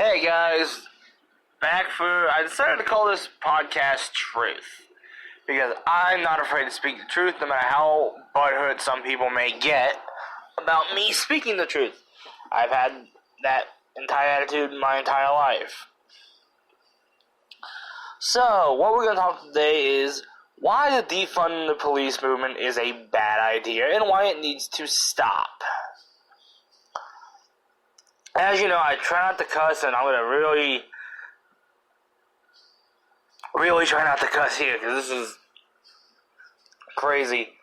Hey guys, I decided to call this podcast Truth, because I'm not afraid to speak the truth, no matter how butthurt some people may get about me speaking the truth. I've had that entire attitude my entire life. So, what we're going to talk today is why the defund the police movement is a bad idea and why it needs to stop. As you know, I try not to cuss, and I'm going to really try not to cuss here, because this is crazy.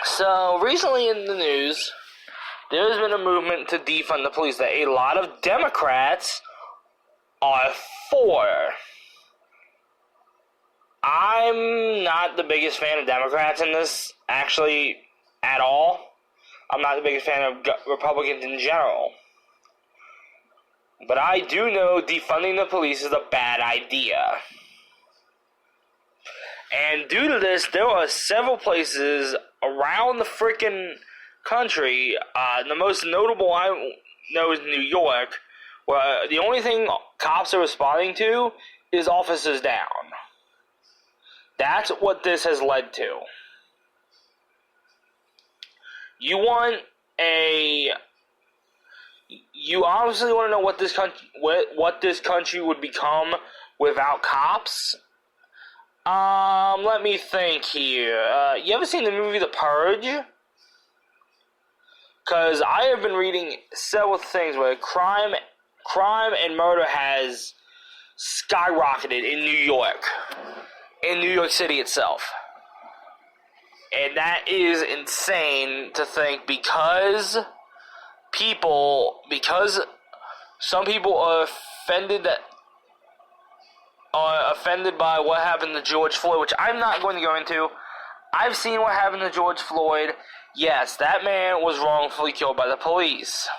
So, recently in the news, there's been a movement to defund the police that a lot of Democrats are for. I'm not the biggest fan of Democrats in this, actually, at all. I'm not the biggest fan of Republicans in general. But I do know defunding the police is a bad idea. And due to this, there are several places around the frickin' country, the most notable I know is New York, where the only thing cops are responding to is officers down. That's what this has led to. You obviously want to know what this country would become without cops. Let me think here. You ever seen the movie The Purge? Because I have been reading several things where crime and murder has skyrocketed in New York City itself. And that is insane to think, because some people are offended by what happened to George Floyd, which I'm not going to go into. I've seen what happened to George Floyd. Yes, that man was wrongfully killed by the police.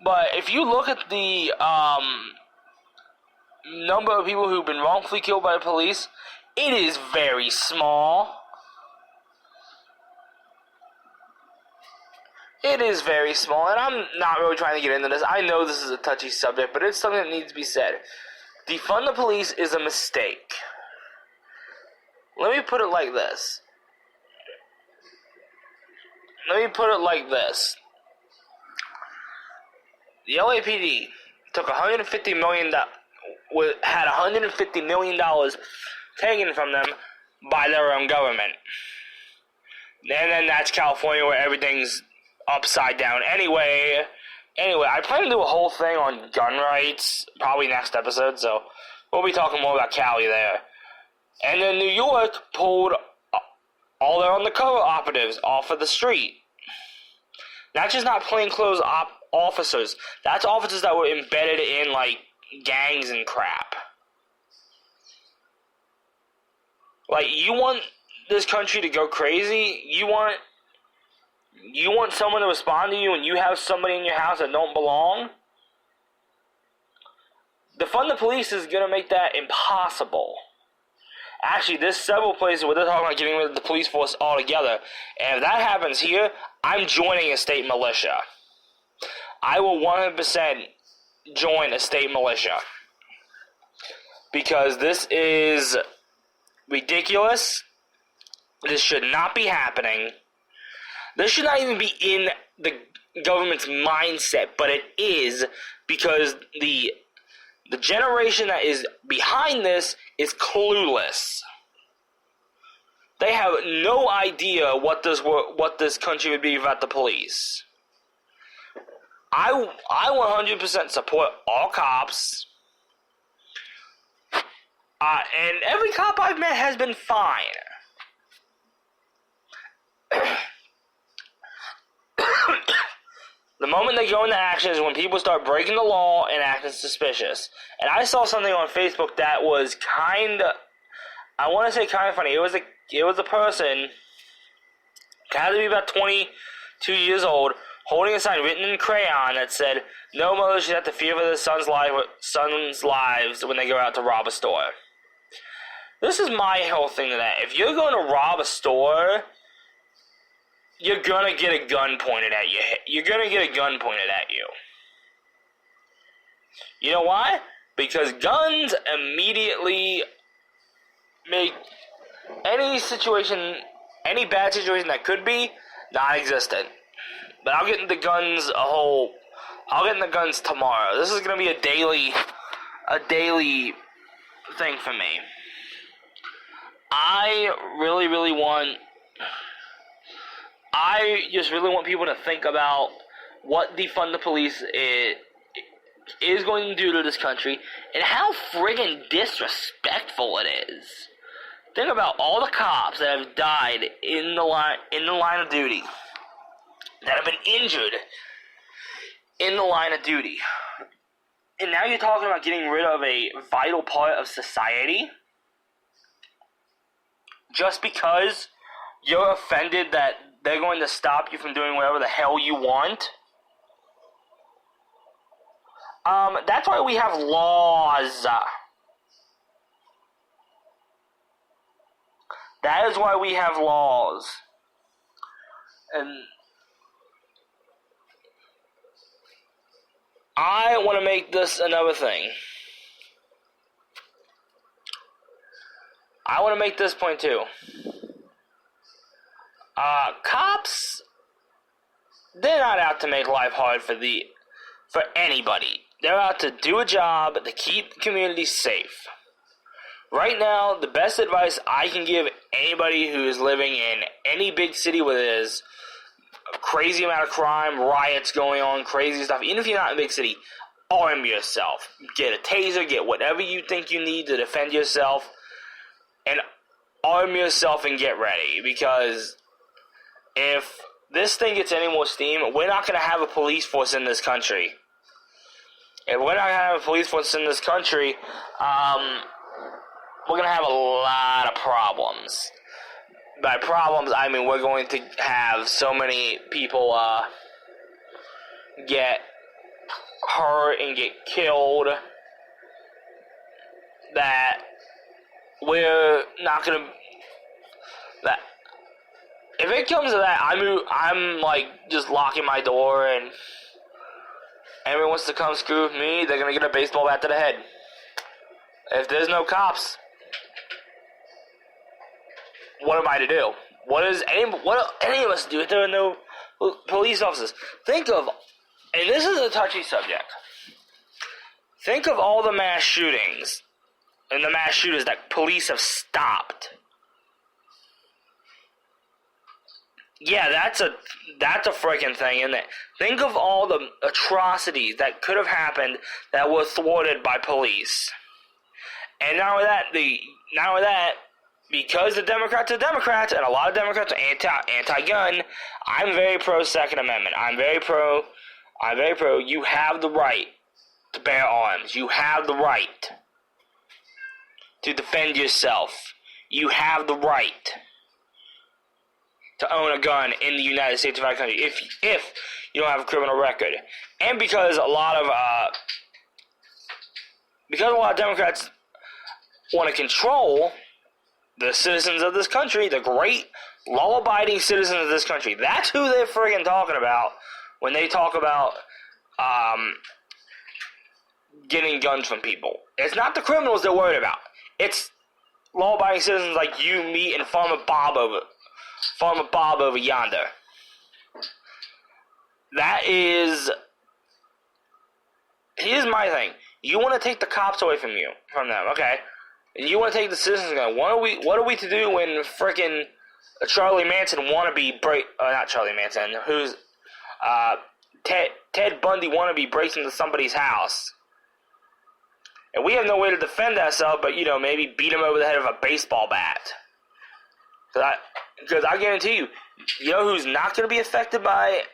But if you look at the number of people who've been wrongfully killed by the police, it is very small. It is very small, and I'm not really trying to get into this. I know this is a touchy subject, but it's something that needs to be said. Defund the police is a mistake. Let me put it like this. The LAPD took $150 million, had $150 million taken from them by their own government. And then that's California, where everything's upside down. Anyway, I plan to do a whole thing on gun rights, probably next episode, so we'll be talking more about Cali there. And then New York pulled all their undercover operatives off of the street. That's just not plainclothes officers. That's officers that were embedded in, like, gangs and crap. Like, you want this country to go crazy? You want someone to respond to you and you have somebody in your house that don't belong? Defund the police is going to make that impossible. Actually, there's several places where they're talking about getting rid of the police force altogether. And if that happens here, I'm joining a state militia. I will 100% join a state militia. Because this is ridiculous. This should not be happening. This should not even be in the government's mindset, but it is, because the generation that is behind this is clueless. They have no idea what this country would be without the police. I 100% support all cops. And every cop I've met has been fine. The moment they go into action is when people start breaking the law and acting suspicious. And I saw something on Facebook that was kind of funny. It was a person, had to be about 22 years old, holding a sign written in crayon that said, "No mother should have to fear for their son's lives when they go out to rob a store." This is my whole thing to that. If you're going to rob a store, you're gonna get a gun pointed at you. You're gonna get a gun pointed at you. You know why? Because guns immediately make any situation, any bad situation that could be, non-existent. But I'll get into guns I'll get into guns tomorrow. This is gonna be a daily thing for me. I just really want people to think about what defund the police is going to do to this country and how friggin' disrespectful it is. Think about all the cops that have died in the line of duty, that have been injured in the line of duty. And now you're talking about getting rid of a vital part of society just because you're offended that they're going to stop you from doing whatever the hell you want. That's why we have laws. That is why we have laws. And I want to make this another thing. I want to make this point too. Cops, they're not out to make life hard for anybody. They're out to do a job to keep the community safe. Right now, the best advice I can give anybody who is living in any big city where there's a crazy amount of crime, riots going on, crazy stuff, even if you're not in a big city, arm yourself. Get a taser, get whatever you think you need to defend yourself, and arm yourself and get ready. Because if this thing gets any more steam, we're not going to have a police force in this country. If we're not going to have a police force in this country, we're going to have a lot of problems. By problems, I mean we're going to have so many people get hurt and get killed that we're not going to... If it comes to that, I'm like just locking my door, and anyone wants to come screw with me, they're going to get a baseball bat to the head. If there's no cops, what am I to do? What any of us do if there are no police officers? Think of, and this is a touchy subject, think of all the mass shootings and the mass shooters that police have stopped. Yeah, that's a freaking thing, isn't it? Think of all the atrocities that could have happened that were thwarted by police. And not only that, because the Democrats are Democrats, and a lot of Democrats are anti-gun, I'm very pro Second Amendment. I'm very pro. You have the right to bear arms. You have the right to defend yourself. You have the right to own a gun in the United States of our country if you don't have a criminal record. And because a lot of Democrats want to control the citizens of this country, the great law-abiding citizens of this country. That's who they're friggin' talking about when they talk about getting guns from people. It's not the criminals they're worried about. It's law-abiding citizens like you, me, and Farmer Bob over yonder. Here's my thing. You want to take the cops away from them, okay? And you want to take the citizens gun. What are we to do when frickin' Charlie Manson not Charlie Manson, who's Ted Bundy wannabe breaks into somebody's house, and we have no way to defend ourselves, but maybe beat him over the head with a baseball bat. Because I guarantee you, who's not going to be affected by it?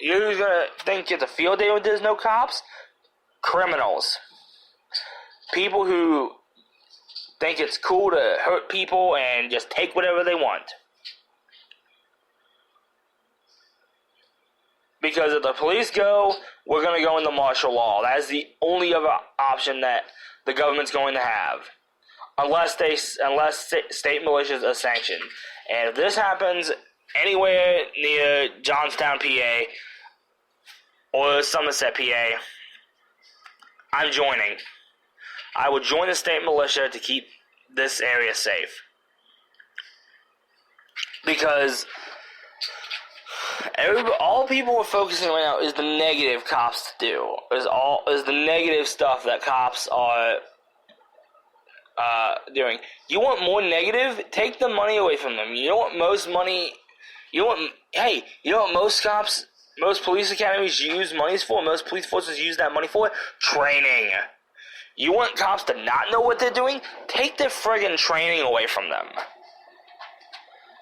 Who's going to think it's a field day when there's no cops? Criminals. People who think it's cool to hurt people and just take whatever they want. Because if the police go, we're going to go into martial law. That is the only other option that the government's going to have. Unless state militias are sanctioned. And if this happens, anywhere near Johnstown, PA, or Somerset, PA, I'm joining. I will join the state militia to keep this area safe. Because all people are focusing right now is the negative cops do. Is the negative stuff that cops are doing. You want more negative? Take the money away from them. You know what most money... You know what most police academies use monies for? Most police forces use that money for? Training. You want cops to not know what they're doing? Take their friggin' training away from them.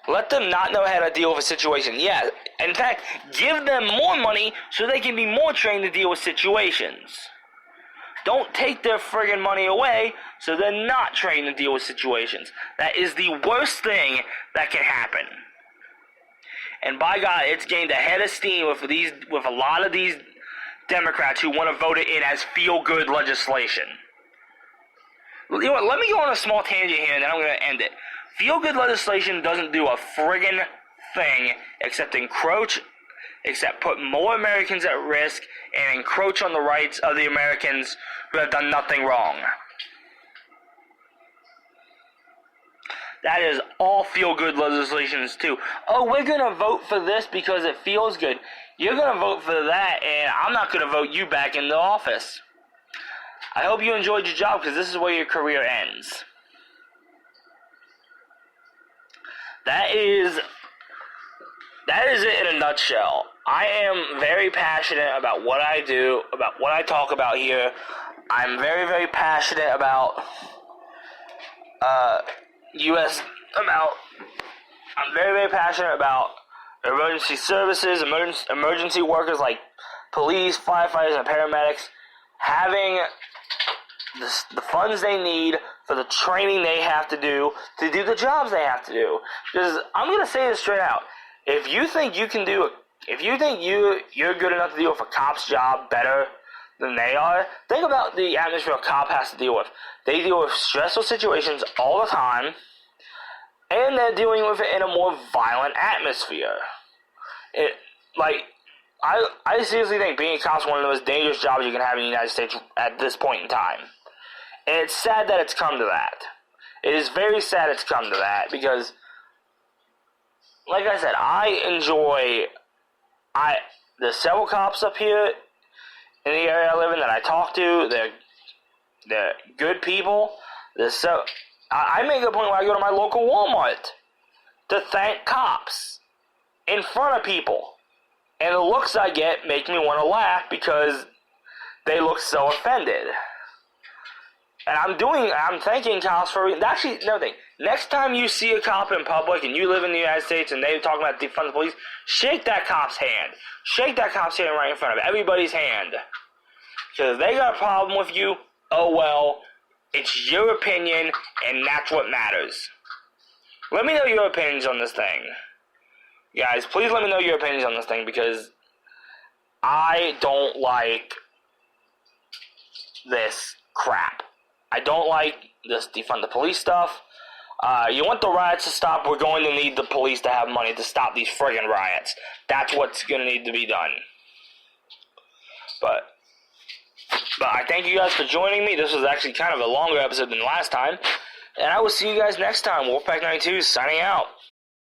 Let them not know how to deal with a situation. Yeah, in fact, give them more money so they can be more trained to deal with situations. Don't take their friggin' money away so they're not trained to deal with situations. That is the worst thing that can happen. And by God, it's gained a head of steam with a lot of these Democrats who want to vote it in as feel-good legislation. You know what, let me go on a small tangent here and then I'm going to end it. Feel-good legislation doesn't do a friggin' thing except put more Americans at risk and encroach on the rights of the Americans who have done nothing wrong. That is all feel-good legislations too. Oh, we're going to vote for this because it feels good. You're going to vote for that, and I'm not going to vote you back into office. I hope you enjoyed your job, because this is where your career ends. That is it in a nutshell. I am very passionate about what I do, about what I talk about here. I'm very, very passionate about I'm very, very passionate about emergency services, emergency workers like police, firefighters, and paramedics having the funds they need for the training they have to do the jobs they have to do. Because I'm going to say this straight out. If you think you can do it, if you think you're good enough to deal with a cop's job better than they are, think about the atmosphere a cop has to deal with. They deal with stressful situations all the time, and they're dealing with it in a more violent atmosphere. I seriously think being a cop is one of the most dangerous jobs you can have in the United States at this point in time. And it's sad that it's come to that. It is very sad it's come to that, because, like I said, there's several cops up here in the area I live in that I talk to. They're good people. I make a point where I go to my local Walmart to thank cops in front of people. And the looks I get make me want to laugh because they look so offended. And I'm thanking cops for... Actually, another thing. Next time you see a cop in public and you live in the United States and they're talking about defund the police, shake that cop's hand. Shake that cop's hand right in front of everybody's hand. Because if they got a problem with you, oh well, it's your opinion and that's what matters. Let me know your opinions on this thing. Guys, please let me know your opinions on this thing, because I don't like this crap. I don't like this defund the police stuff. You want the riots to stop, we're going to need the police to have money to stop these friggin' riots. That's what's going to need to be done. But I thank you guys for joining me. This was actually kind of a longer episode than last time. And I will see you guys next time. Wolfpack92 signing out.